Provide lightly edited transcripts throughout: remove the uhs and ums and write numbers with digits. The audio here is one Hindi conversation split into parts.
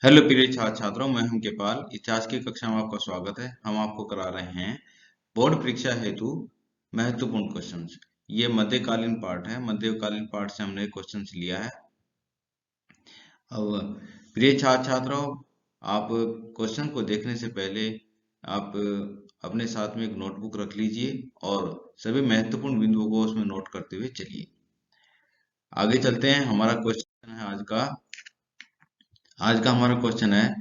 हेलो प्रिय छात्र छात्रों, मैं हूं केपाल। इतिहास की कक्षा में आपका स्वागत है। हम आपको करा रहे हैं बोर्ड परीक्षा हेतु महत्वपूर्ण क्वेश्चंस। ये मध्यकालीन पार्ट है। मध्यकालीन पार्ट से हमने क्वेश्चंस लिया है। अब प्रिय छात्र छात्रों, आप क्वेश्चन को देखने से पहले आप अपने साथ में एक नोटबुक रख लीजिए और सभी महत्वपूर्ण बिंदुओं को उसमें नोट करते हुए चलिए। आगे चलते हैं। हमारा क्वेश्चन है आज का हमारा क्वेश्चन है,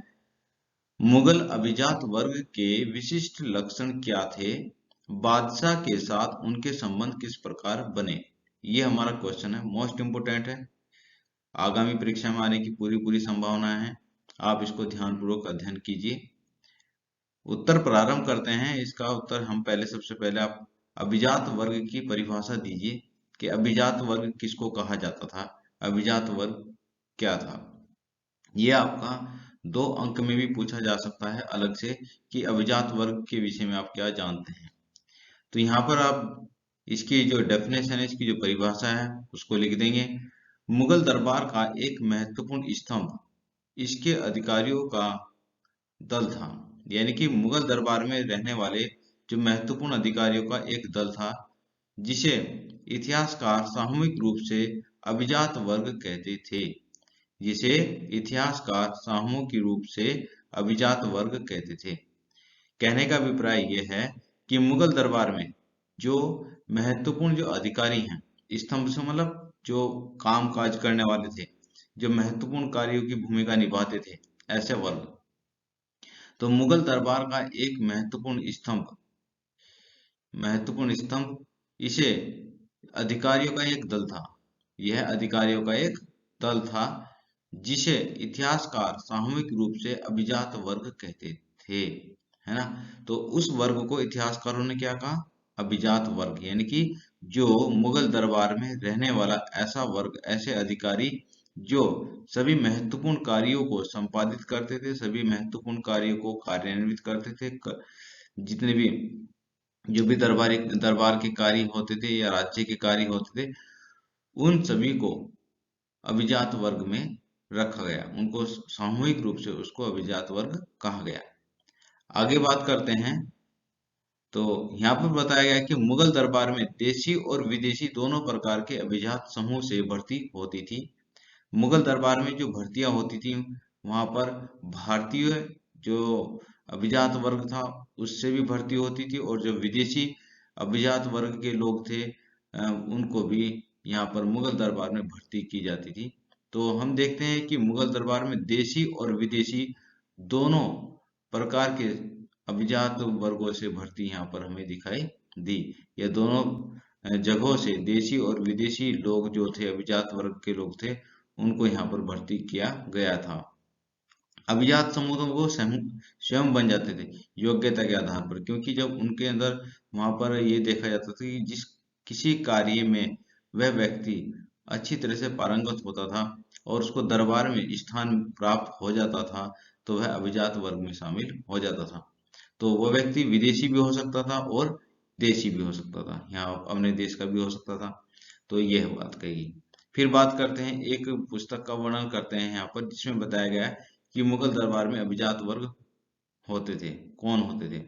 मुगल अभिजात वर्ग के विशिष्ट लक्षण क्या थे? बादशाह के साथ उनके संबंध किस प्रकार बने? ये हमारा क्वेश्चन है, मोस्ट इम्पोर्टेंट है। आगामी परीक्षा में आने की पूरी पूरी संभावना है। आप इसको ध्यानपूर्वक अध्ययन कीजिए। उत्तर प्रारंभ करते हैं। इसका उत्तर हम सबसे पहले आप अभिजात वर्ग की परिभाषा दीजिए कि अभिजात वर्ग किसको कहा जाता था, अभिजात वर्ग क्या था। ये आपका 2 अंक में भी पूछा जा सकता है अलग से कि अभिजात वर्ग के विषय में आप क्या जानते हैं। तो यहाँ पर आप इसकी जो डेफिनेशन है, इसकी जो परिभाषा है, उसको लिख देंगे। मुगल दरबार का एक महत्वपूर्ण स्तंभ इसके अधिकारियों का दल था। यानी कि मुगल दरबार में रहने वाले जो महत्वपूर्ण अधिकारियों का एक दल था, जिसे इतिहासकार सामूहिक रूप से अभिजात वर्ग कहते थे। जिसे इतिहासकार सामूहिक रूप से अभिजात वर्ग कहते थे। कहने का अभिप्राय यह है कि मुगल दरबार में जो महत्वपूर्ण जो अधिकारी हैं, स्तंभ से मतलब जो काम काज करने वाले थे, जो महत्वपूर्ण कार्यों की भूमिका निभाते थे, ऐसे वर्ग। तो मुगल दरबार का एक महत्वपूर्ण स्तंभ इसे अधिकारियों का एक दल था। यह अधिकारियों का एक दल था जिसे इतिहासकार सामूहिक रूप से अभिजात वर्ग कहते थे, है ना। तो उस वर्ग को इतिहासकारों ने क्या कहा? अभिजात वर्ग। यानी कि जो मुगल दरबार में रहने वाला ऐसा वर्ग, ऐसे अधिकारी जो सभी महत्वपूर्ण कार्यों को संपादित करते थे, सभी महत्वपूर्ण कार्यों को कार्यान्वित करते थे। जितने भी जो भी दरबार के कार्य होते थे या राज्य के कार्य होते थे, उन सभी को अभिजात वर्ग में रखा गया। उनको सामूहिक रूप से उसको अभिजात वर्ग कहा गया। आगे बात करते हैं। तो यहाँ पर बताया गया कि मुगल दरबार में देशी और विदेशी दोनों प्रकार के अभिजात समूह से भर्ती होती थी। मुगल दरबार में जो भर्तियां होती थी, वहां पर भारतीय जो अभिजात वर्ग था उससे भी भर्ती होती थी, और जो विदेशी अभिजात वर्ग के लोग थे उनको भी यहाँ पर मुगल दरबार में भर्ती की जाती थी। तो हम देखते हैं कि मुगल दरबार में देशी और विदेशी दोनों प्रकार के अभिजात वर्गों से भर्ती यहाँ पर हमें दिखाई दी। ये दोनों जगहों से देशी और विदेशी लोग जो थे, अभिजात वर्ग के लोग थे, उनको यहाँ पर भर्ती किया गया था। अभिजात समूहों को स्वयं बन जाते थे योग्यता के आधार पर, क्योंकि जब उनके अंदर वहां पर ये देखा जाता था कि जिस किसी कार्य में वह व्यक्ति अच्छी तरह से पारंगत होता था और उसको दरबार में स्थान प्राप्त हो जाता था, तो वह अभिजात वर्ग में शामिल हो जाता था। तो वह व्यक्ति विदेशी भी हो सकता था और देशी भी हो सकता था, यहाँ अपने देश का भी हो सकता था। तो यह बात कही। फिर बात करते हैं, एक पुस्तक का वर्णन करते हैं यहाँ पर, जिसमें बताया गया है कि मुगल दरबार में अभिजात वर्ग होते थे। कौन होते थे?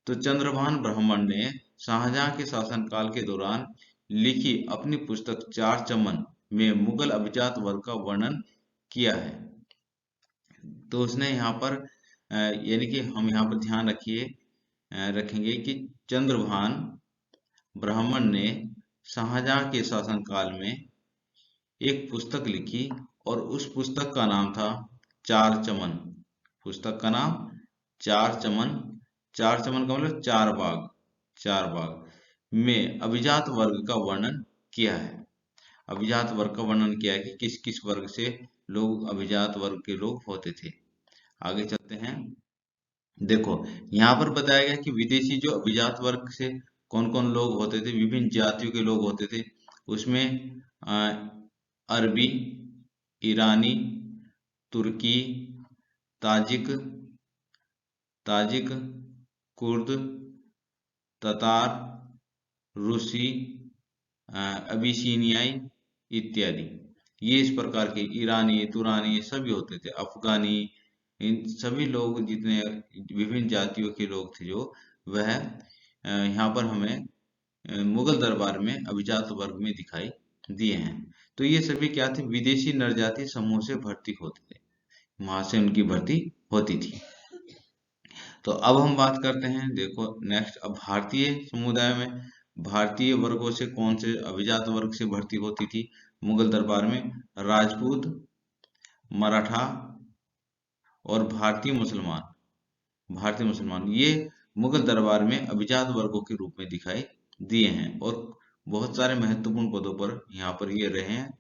तो चंद्रभान ब्राह्मण ने शाहजहां के शासनकाल के दौरान लिखी अपनी पुस्तक चार चमन में मुगल अभिजात वर्ग का वर्णन किया है। तो उसने यहाँ पर यानी कि हम यहाँ पर ध्यान रखेंगे कि चंद्रभान ब्राह्मण ने शाहजहां के शासनकाल में एक पुस्तक लिखी और उस पुस्तक का नाम था चार चमन। पुस्तक का नाम चार चमन। चार चमन का मतलब चार बाग में अभिजात वर्ग का वर्णन किया है। अभिजात वर्ग का वर्णन किया है कि किस किस वर्ग से लोग अभिजात वर्ग के लोग होते थे। आगे चलते हैं। देखो, यहाँ पर बताया गया कि विदेशी जो अभिजात वर्ग से कौन कौन लोग होते थे, विभिन्न जातियों के लोग होते थे। उसमें अरबी, ईरानी, तुर्की, ताजिक ताजिक, कुर्द, ततार, रूसी, अबिसिनियाई इत्यादि। ये इस प्रकार के ईरानी, तुरानी सभी होते थे। अफगानी, इन सभी लोग जितने विभिन्न जातियों के लोग थे जो वह यहाँ पर हमें मुगल दरबार में अभिजात वर्ग में दिखाई दिए हैं। तो ये सभी क्या थे, विदेशी नरजाति समूह से भर्ती होते थे, वहां से उनकी भर्ती होती थी। तो अब हम बात करते हैं, देखो नेक्स्ट, अब भारतीय समुदाय में भारतीय वर्गों से कौन से अभिजात वर्ग से भर्ती होती थी मुगल दरबार में? राजपूत, मराठा और भारतीय मुसलमान ये मुगल दरबार में अभिजात वर्गों के रूप में दिखाई दिए हैं, और बहुत सारे महत्वपूर्ण पदों पर यहाँ पर ये रहे हैं,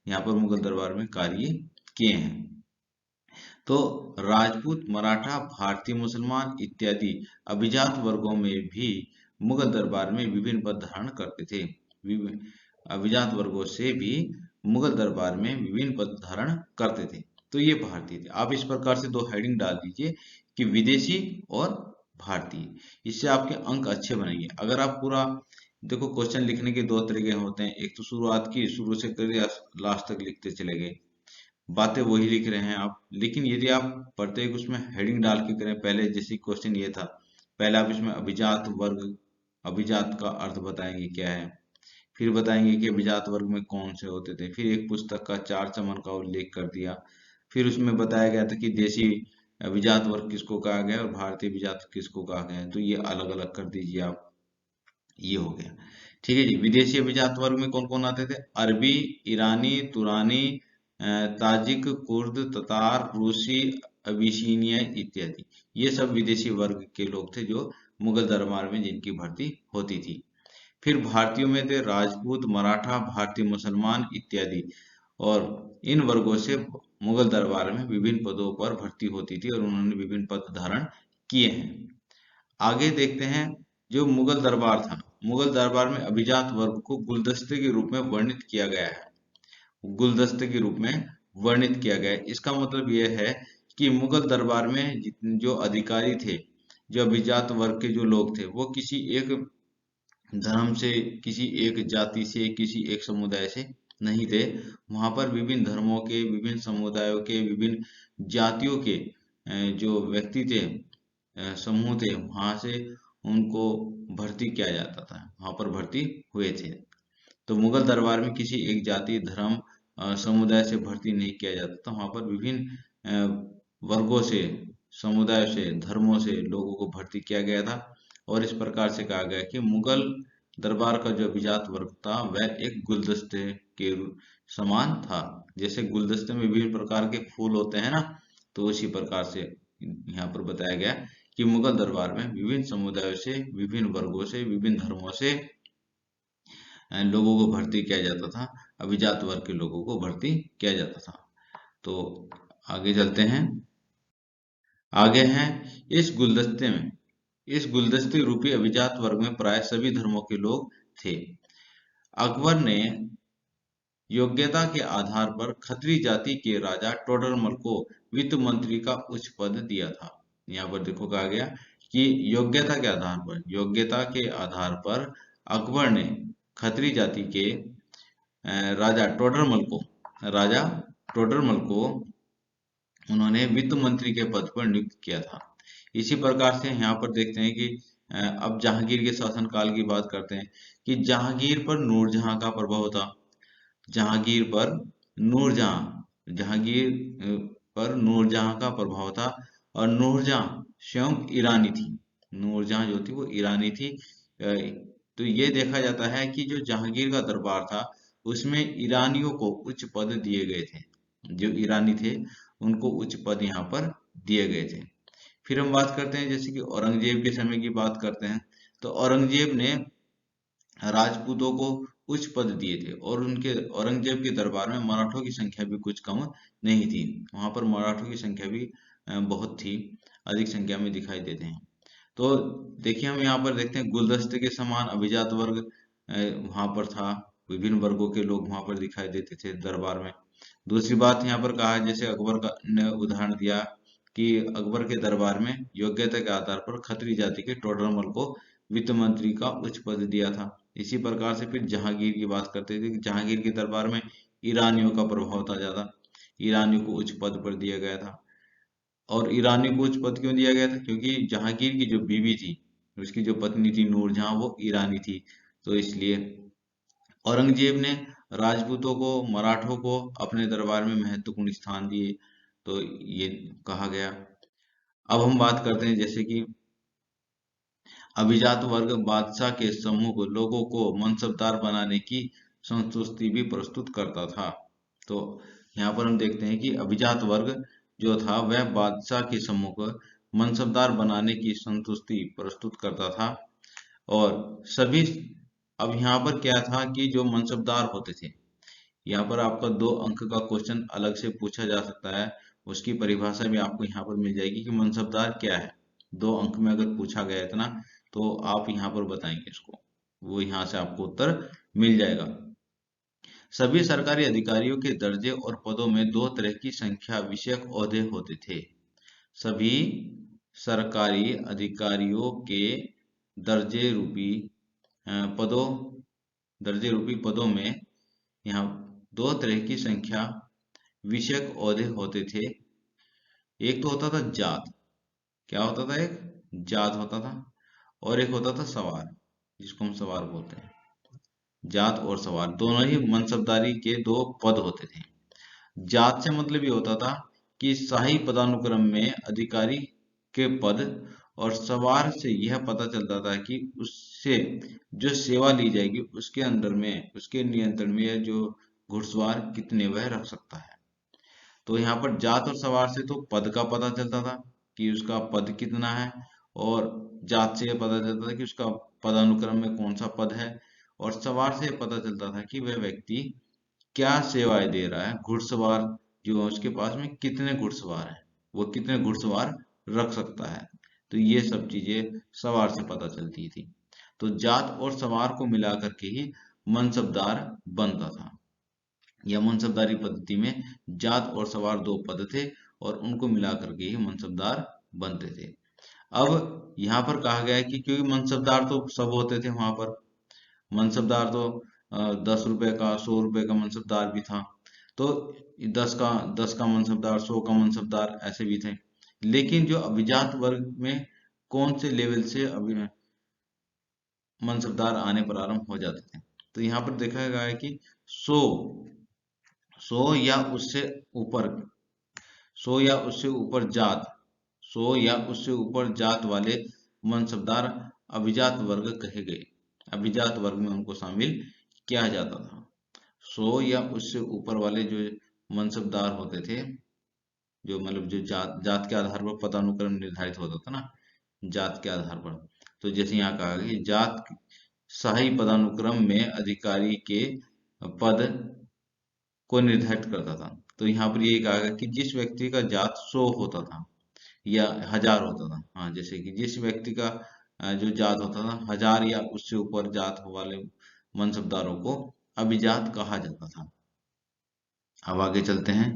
यहाँ पर मुगल दरबार में कार्य किए हैं। तो राजपूत, मराठा, भारतीय मुसलमान इत्यादि अभिजात वर्गों में भी मुगल दरबार में विभिन्न पद धारण करते थे। अभिजात वर्गों से भी मुगल दरबार में विभिन्न पद धारण करते थे। तो ये भारतीय थे। आप इस प्रकार से दो हेडिंग डाल दीजिए कि विदेशी और भारतीय, इससे आपके अंक अच्छे बनेंगे। अगर आप पूरा देखो, क्वेश्चन लिखने के दो तरीके होते हैं, एक तो शुरू से कर लास्ट तक लिखते चले गए, बातें वही लिख रहे हैं आप। लेकिन यदि आप प्रत्येक उसमें हेडिंग डाल के करें, पहले जैसे क्वेश्चन ये था, पहले आप इसमें अभिजात वर्ग, अभिजात का अर्थ बताएंगे क्या है, फिर बताएंगे कि अभिजात वर्ग में कौन से होते थे, फिर एक पुस्तक का 4 चमन का उल्लेख कर दिया, फिर उसमें बताया गया था कि देशी अभिजात वर्ग किसको कहा गया और भारतीय अभिजात किसको कहा गया है। तो ये अलग अलग कर दीजिए आप, ये हो गया। ठीक है जी। विदेशी अभिजात वर्ग में कौन कौन आते थे? अरबी, ईरानी, तुरानी, ताजिक, कुर्द, ततार, रूसी, अबिसीनिया इत्यादि, ये सब विदेशी वर्ग के लोग थे जो मुगल दरबार में जिनकी भर्ती होती थी। फिर भारतीयों में थे राजपूत, मराठा, भारतीय मुसलमान इत्यादि, और इन वर्गों से मुगल दरबार में विभिन्न पदों पर भर्ती होती थी और उन्होंने विभिन्न पद धारण किए हैं। आगे देखते हैं, जो मुगल दरबार था, मुगल दरबार में अभिजात वर्ग को गुलदस्ते के रूप में वर्णित किया गया है। गुलदस्ते के रूप में वर्णित किया गया है। इसका मतलब यह है कि मुगल दरबार में जो अधिकारी थे, जो अभिजात वर्ग के जो लोग थे, वो किसी एक धर्म से, किसी एक जाति से, किसी एक समुदाय से नहीं थे। वहां पर विभिन्न धर्मों के, विभिन्न समुदायों के, विभिन्न जातियों के जो व्यक्ति थे, समूह थे, वहां से उनको भर्ती किया जाता था, वहां पर भर्ती हुए थे। तो मुगल दरबार में किसी एक जाति, धर्म, समुदाय से भर्ती नहीं किया जाता था, वहां पर विभिन्न वर्गों से, समुदायों से, धर्मों से लोगों को भर्ती किया गया था। और इस प्रकार से कहा गया कि मुगल दरबार का जो अभिजात वर्ग था वह एक गुलदस्ते के समान था। जैसे गुलदस्ते में विभिन्न प्रकार के फूल होते हैं ना, तो उसी प्रकार से यहाँ पर बताया गया कि मुगल दरबार में विभिन्न समुदायों से, विभिन्न वर्गों से, विभिन्न धर्मों से लोगों को भर्ती किया जाता था, अभिजात वर्ग के लोगों को भर्ती किया जाता था। तो आगे चलते हैं। आगे हैं, इस गुलदस्ते रूपी अभिजात वर्ग में प्राय सभी धर्मों के लोग थे। अकबर ने योग्यता के आधार पर खत्री जाति के राजा टोडरमल को वित्त मंत्री का उच्च पद दिया था। यहाँ पर देखो कहा गया कि योग्यता के आधार पर अकबर ने खत्री जाति के राजा टोडरमल को उन्होंने वित्त मंत्री के पद पर नियुक्त किया था। इसी प्रकार से यहाँ पर देखते हैं कि अब जहांगीर के शासनकाल की बात करते हैं कि जहांगीर पर नूरजहां का प्रभाव था। जहांगीर पर नूरजहां का प्रभाव था, और नूरजहां स्वयं ईरानी थी। नूरजहां जो थी वो ईरानी थी। तो ये देखा जाता है कि जो जहांगीर का दरबार था उसमें ईरानियों को उच्च पद दिए गए थे। जो ईरानी थे उनको उच्च पद यहाँ पर दिए गए थे। फिर हम बात करते हैं, जैसे कि औरंगजेब के समय की बात करते हैं, तो औरंगजेब ने राजपूतों को उच्च पद दिए थे, और औरंगजेब के दरबार में मराठों की संख्या भी कुछ कम नहीं थी। वहां पर मराठों की संख्या भी बहुत थी, अधिक संख्या में दिखाई देते हैं। तो देखिए, हम यहाँ पर देखते हैं गुलदस्ते के समान अभिजात वर्ग वहां पर था, विभिन्न वर्गों के लोग वहां पर दिखाई देते थे दरबार में। दूसरी बात यहाँ पर कहा है, जैसे अकबर ने उदाहरण दिया कि अकबर के दरबार में योग्यता के आधार पर खत्री जाति के टोडरमल को वित्त मंत्री का उच्च पद दिया था। इसी प्रकार से फिर जहांगीर की बात करते थे कि जहांगीर के दरबार में ईरानियों का प्रभाव था ज्यादा, ईरानियों को उच्च पद पर दिया गया था। और ईरानी को उच्च पद क्यों दिया गया था? क्योंकि जहांगीर की जो बीवी थी, उसकी जो पत्नी थी नूरजहां, वो ईरानी थी, तो इसलिए। औरंगजेब ने राजपूतों को, मराठों को अपने दरबार में महत्वपूर्ण स्थान दिए, तो ये कहा गया। अब हम बात करते हैं जैसे कि अभिजात वर्ग बादशाह के समूह को, लोगों को मनसबदार बनाने की संतुष्टि भी प्रस्तुत करता था। तो यहाँ पर हम देखते हैं कि अभिजात वर्ग जो था वह बादशाह के समूह को मनसबदार बनाने की संतुष्टि प्रस्तुत करता था। और सभी, अब यहाँ पर क्या था कि जो मनसबदार होते थे, यहाँ पर आपका 2 अंक का क्वेश्चन अलग से पूछा जा सकता है, उसकी परिभाषा भी आपको यहाँ पर मिल जाएगी कि मनसबदार क्या है। 2 अंक में अगर पूछा गया इतना, तो आप यहाँ पर बताएंगे इसको, वो यहाँ से आपको उत्तर मिल जाएगा। सभी सरकारी अधिकारियों के दर्जे और पदों में 2 तरह की संख्या विषयक ओहदे होते थे। सभी सरकारी अधिकारियों के दर्जे रूपी पदों दर्जे रूपी पदों में यहाँ 2 तरह की संख्या विषयक ओहदे होते थे। एक तो होता था जात, क्या होता था? एक जात होता था, और एक होता था सवार, जिसको हम सवार बोलते हैं। जात और सवार दोनों ही मनसबदारी के 2 पद होते थे। जात से मतलब ये होता था कि शाही पदानुक्रम में अधिकारी के पद, और सवार से यह पता चलता था कि उससे जो सेवा ली जाएगी उसके अंदर में, उसके नियंत्रण में जो घुड़सवार कितने वह रख सकता है। तो यहाँ पर जात और सवार से तो पद का पता चलता था कि उसका पद कितना है, और जात से यह पता चलता था कि उसका पदानुक्रम में कौन सा पद है, और सवार से यह पता चलता था कि वह व्यक्ति क्या सेवाएं दे रहा है। घुड़सवार जो है उसके पास में कितने घुड़सवार हैं, वो कितने घुड़सवार रख सकता है, तो ये सब चीजें सवार से पता चलती थी। तो जात और सवार को मिलाकर के ही मनसबदार बनता था। यह मनसबदारी पद्धति में जात और सवार 2 पद थे, और उनको मिलाकर के ही मनसबदार बनते थे। अब यहाँ पर कहा गया है कि क्योंकि मनसबदार तो सब होते थे वहां पर, मनसबदार तो 10 रुपए का, 100 रुपए का मनसबदार भी था, तो 10 का मनसबदार, 100 का मनसबदार, ऐसे भी थे। लेकिन जो अभिजात वर्ग में कौन से लेवल से अभी मनसबदार आने प्रारंभ हो जाते थे, तो यहाँ पर देखा गया है कि 100 100 या उससे ऊपर 100 या उससे ऊपर जात 100 या उससे ऊपर जात वाले मनसबदार अभिजात वर्ग कहे गए। अभिजात वर्ग में उनको शामिल किया जाता था। 100 या उससे ऊपर वाले जो मनसबदार होते थे, जो मतलब जो जात जात के आधार पर पदानुक्रम निर्धारित होता था ना, जात के आधार पर। तो जैसे यहाँ कहा गया कि जात शाही पदानुक्रम में अधिकारी के पद को निर्धारित करता था। तो यहाँ पर ये कहा गया कि जिस व्यक्ति का जात 100 होता था या 1000 होता था, हाँ, जैसे कि जिस व्यक्ति का जो जात होता था 1000 या उससे ऊपर जात वाले मनसबदारों को अभिजात कहा जाता था। अब आगे चलते हैं।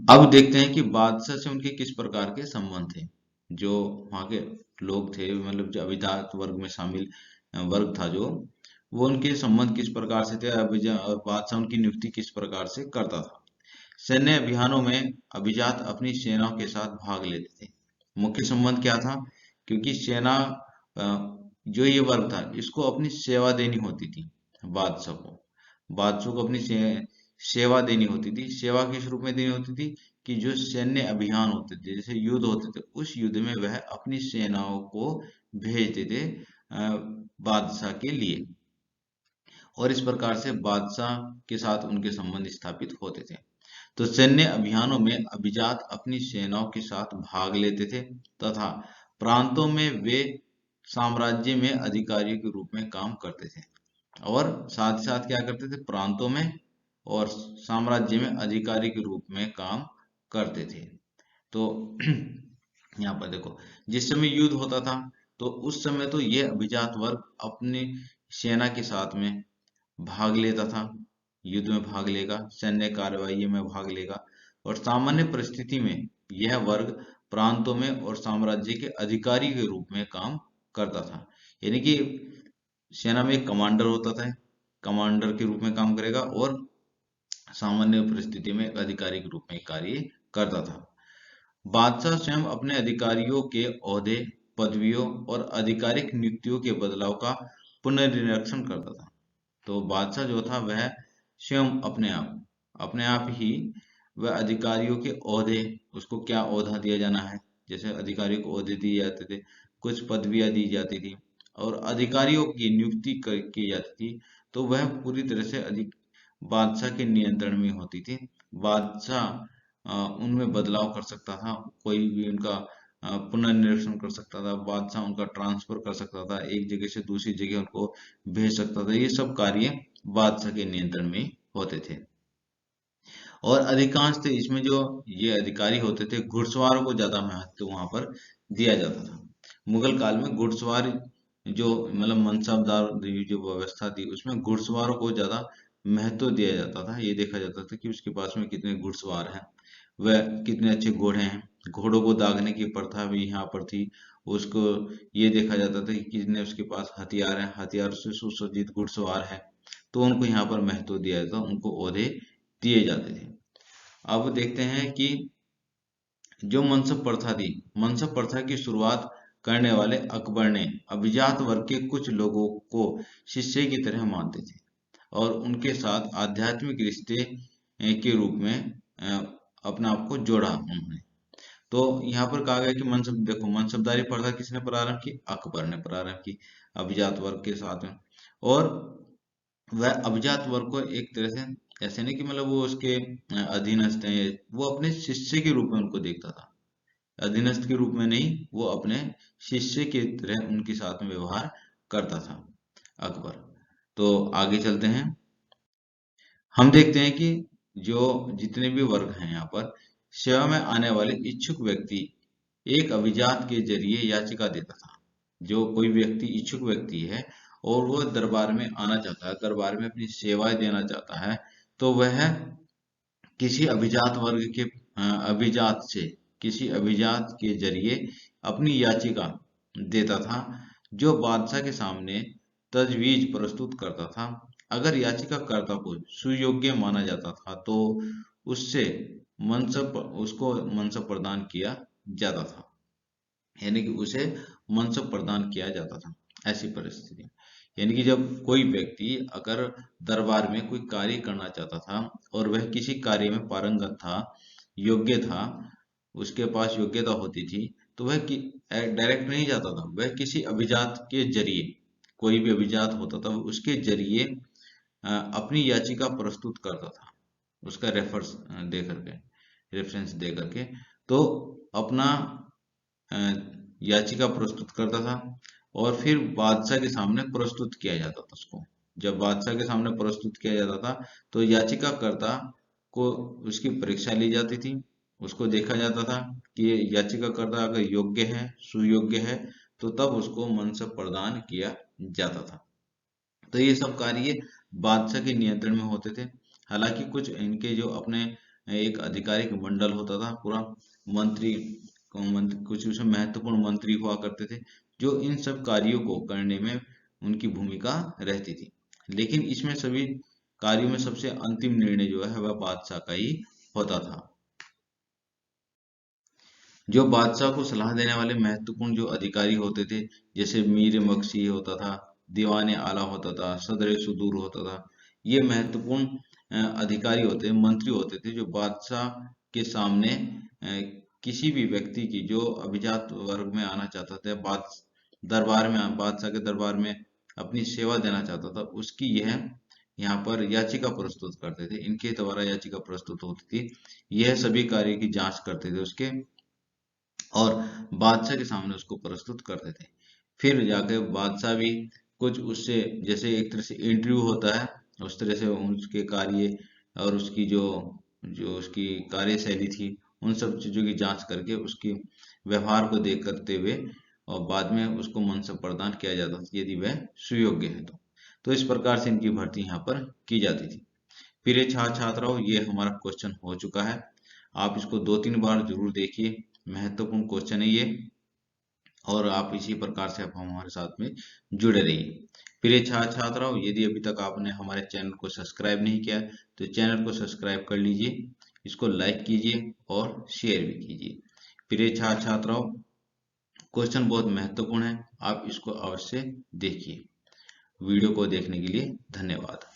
अब देखते हैं कि बादशाह से उनके किस प्रकार के संबंध थे। जो वहाँ के लोग थे, मतलब जो अभिजात वर्ग में शामिल वर्ग था, जो वो उनके संबंध किस प्रकार से थे, बादशाह उनकी नियुक्ति किस प्रकार से करता था। सैन्य अभियानों में अभिजात अपनी सेनाओं के साथ भाग लेते थे। मुख्य संबंध क्या था? क्योंकि सेना, जो ये वर्ग था, इसको अपनी सेवा देनी होती थी। बादशाह को बादशाह को अपनी सेवा देनी होती थी। सेवा किस रूप में देनी होती थी? कि जो सैन्य अभियान होते थे, जैसे युद्ध होते थे, उस युद्ध में वह अपनी सेनाओं को भेजते थे बादशाह के लिए, और इस प्रकार से बादशाह के साथ उनके संबंध स्थापित होते थे। तो सैन्य अभियानों में अभिजात अपनी सेनाओं के साथ भाग लेते थे, तथा प्रांतों में वे साम्राज्य में अधिकारियों के रूप में काम करते थे। और साथ ही साथ क्या करते थे? प्रांतों में और साम्राज्य में अधिकारी के रूप में काम करते थे। तो यहाँ पर देखो, जिस समय युद्ध होता था, तो उस समय तो ये अभिजात वर्ग अपनी सेना के साथ में भाग लेता था, युद्ध में भाग लेगा, सैन्य कार्यवाही में भाग लेगा। और सामान्य परिस्थिति में यह वर्ग प्रांतों में और साम्राज्य के अधिकारी के रूप में काम करता था। यानी कि सेना में एक कमांडर होता था, कमांडर के रूप में काम करेगा, और सामान्य परिस्थिति में एक अधिकारी के रूप में कार्य करता था। बादशाह स्वयं अपने अधिकारियों के ओहदे, पदवियों और आधिकारिक नियुक्तियों के बदलाव का पुनर्निरीक्षण करता था। तो बादशाह जो था वह स्वयं अपने आप ही वह अधिकारियों के ओहदे, उसको क्या ओहदा दिया जाना है, जैसे अधिकारियों को ओहदे दिए जाते थे, कुछ पदवियां दी जाती थी और अधिकारियों की नियुक्ति की जाती थी, तो वह पूरी तरह से बादशाह के नियंत्रण में होती थी। बादशाह उनमें बदलाव कर सकता था, कोई भी उनका पुनर्निरीक्षण कर सकता था, बादशाह उनका ट्रांसफर कर सकता था, एक जगह से दूसरी जगह उनको भेज सकता था। ये सब कार्य बादशाह के नियंत्रण में होते थे। और अधिकांश थे इसमें जो ये अधिकारी होते थे, घुड़सवारों को ज्यादा महत्व वहां पर दिया जाता था। मुगल काल में घुड़सवार जो मतलब मनसबदार जो व्यवस्था थी, उसमें घुड़सवारों को ज्यादा महत्व दिया जाता था। ये देखा जाता था कि उसके पास में कितने घुड़सवार हैं, वह कितने अच्छे घोड़े हैं। घोड़ों को दागने की प्रथा भी यहाँ पर थी। उसको ये देखा जाता था कि कितने उसके पास हथियार हैं, हथियार से सुसज्जित घुड़सवार है, तो उनको यहाँ पर महत्व दिया जाता, उनको ओहदे दिए जाते थे। अब देखते हैं कि जो मनसब प्रथा थी, मनसब प्रथा की शुरुआत करने वाले अकबर ने अभिजात वर्ग के कुछ लोगों को शिष्य की तरह मानते थे और उनके साथ आध्यात्मिक रिश्ते के रूप में अपने आप को जोड़ा उन्होंने। तो यहाँ पर कहा गया कि मनसब, देखो मनसबदारी प्रथा किसने प्रारंभ की? अकबर ने प्रारंभ की अभिजात वर्ग के साथ में। और वह अभिजात वर्ग को एक तरह से ऐसे नहीं कि मतलब वो उसके अधीनस्थ हैं, वो अपने शिष्य के रूप में उनको देखता था, अधीनस्थ के रूप में नहीं, वो अपने शिष्य की तरह उनके साथ में व्यवहार करता था अकबर। तो आगे चलते हैं, हम देखते हैं कि जो जितने भी वर्ग हैं यहाँ पर, सेवा में आने वाले इच्छुक व्यक्ति एक अभिजात के जरिए याचिका देता था। जो कोई व्यक्ति इच्छुक व्यक्ति है और वो दरबार में आना चाहता है, दरबार में अपनी सेवाएं देना चाहता है, तो वह किसी अभिजात वर्ग के अभिजात से किसी अभिजात के जरिए अपनी याचिका देता था, जो बादशाह के सामने तजवीज प्रस्तुत करता था। अगर याचिकाकर्ता को सुयोग्य माना जाता था तो उससे उसको मनसब प्रदान किया जाता था, यानी कि उसे मनसब प्रदान किया जाता था। ऐसी परिस्थिति, यानी कि जब कोई व्यक्ति अगर दरबार में कोई कार्य करना चाहता था और वह किसी कार्य में पारंगत था, योग्य था, उसके पास योग्यता होती थी, तो वह डायरेक्ट नहीं जाता था, वह किसी अभिजात के जरिए, कोई भी अभिजात होता था उसके जरिए अपनी याचिका प्रस्तुत करता था, उसका रेफरेंस दे करके तो अपना अ, याचिका प्रस्तुत करता था और फिर बादशाह के सामने प्रस्तुत किया जाता था उसको। जब बादशाह के सामने प्रस्तुत किया जाता था तो याचिकाकर्ता को उसकी परीक्षा ली जाती थी, उसको देखा जाता था कि ये याचिकाकर्ता अगर योग्य है, सुयोग्य है, तो तब उसको मनसब प्रदान किया जाता था। तो ये सब कार्य बादशाह के नियंत्रण में होते थे। हालांकि कुछ इनके जो अपने एक आधिकारिक मंडल होता था पूरा, मंत्री कुछ उसमें महत्वपूर्ण मंत्री हुआ करते थे, जो इन सब कार्यों को करने में उनकी भूमिका रहती थी। लेकिन इसमें सभी कार्यों में सबसे अंतिम निर्णय जो है वह बादशाह का ही होता था। जो बादशाह को सलाह देने वाले महत्वपूर्ण जो अधिकारी होते थे, जैसे मीर मक्सी होता था, दीवान आला होता था, सदर सुदूर होता था, ये महत्वपूर्ण अधिकारी होते, मंत्री होते थे, जो बादशाह के सामने किसी भी व्यक्ति की जो अभिजात वर्ग में आना चाहता था, बादशाह के दरबार में अपनी सेवा देना चाहता था, उसकी यह यहाँ पर याचिका प्रस्तुत करते थे, इनके द्वारा याचिका प्रस्तुत होती थी। यह सभी कार्य की जांच करते थे उसके और बादशाह के सामने उसको प्रस्तुत करते थे। फिर जाके बादशाह भी कुछ उससे, जैसे एक तरह से इंटरव्यू होता है, उस तरह से उसके कार्य और उसकी जो जो उसकी कार्यशैली थी, उन सब चीजों की जांच करके उसकी व्यवहार को देख करते हुए और बाद में उसको मनसब प्रदान किया जाता था, यदि वह सुयोग्य है तो इस प्रकार से इनकी भर्ती यहाँ पर की जाती थी। फिर ये छात्राओं, ये हमारा क्वेश्चन हो चुका है, आप इसको 2-3 बार जरूर देखिए, महत्वपूर्ण क्वेश्चन है ये, और आप इसी प्रकार से आप हमारे साथ में जुड़े रहिए। प्रिय छात्र छात्राओं, यदि अभी तक आपने हमारे चैनल को सब्सक्राइब नहीं किया तो चैनल को सब्सक्राइब कर लीजिए, इसको लाइक कीजिए और शेयर भी कीजिए। प्रिय छात्र छात्राओं, क्वेश्चन बहुत महत्वपूर्ण है, आप इसको अवश्य देखिए। वीडियो को देखने के लिए धन्यवाद।